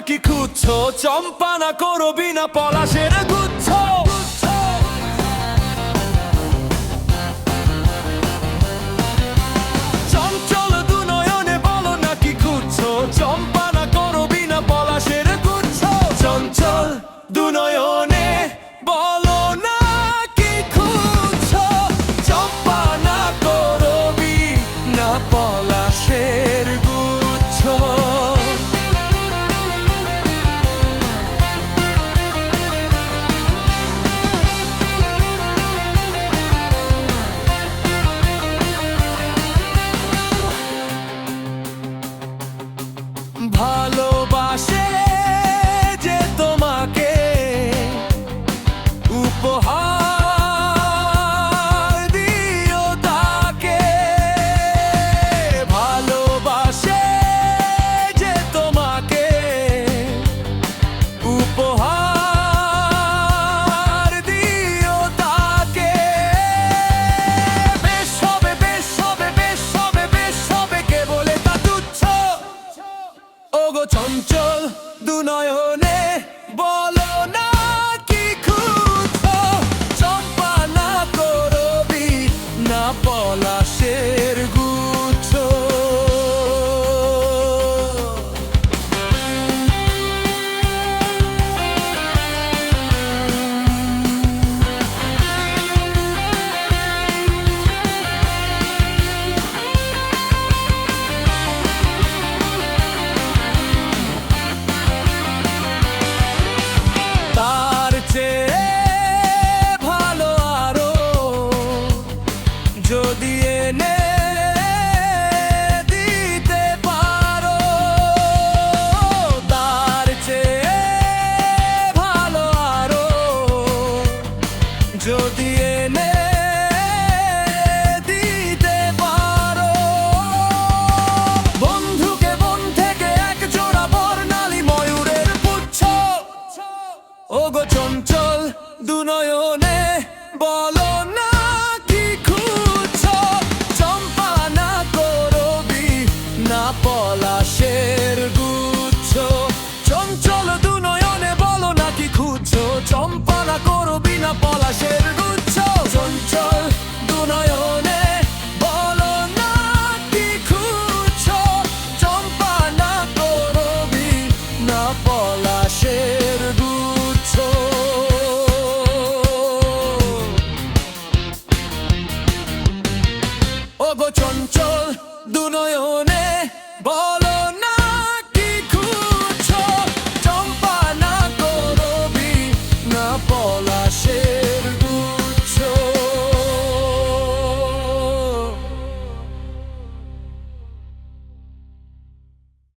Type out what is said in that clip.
নাকি খুঁজছো, চম্পা না করবি না পলাশের গুচ্ছ। চঞ্চল দু নয়নে বলো নাকি খুঁজছো, চম্পা না করবি না পলাশের গুচ্ছ। চঞ্চল দু নয়নে বলো নাকি খুঁজছো, চম্পা না করবি না পলাশের গুচ্ছ। ভালোবাসে যে তোমাকে উপহার দিও তাকে, ভালোবাসে যে তোমাকে উপহার দিও তাকে। বেশ হবে, বেশ হবে, বেশ হবে, বেশ হবে, কে বলে তা তুচ্ছ। ওগো চঞ্চল দু নয়নে বলো না কি খুঁজছো, চম্পা না করবি না পলাশের গুচ্ছ। তার চেয়ে ভালো আরো যদি এনে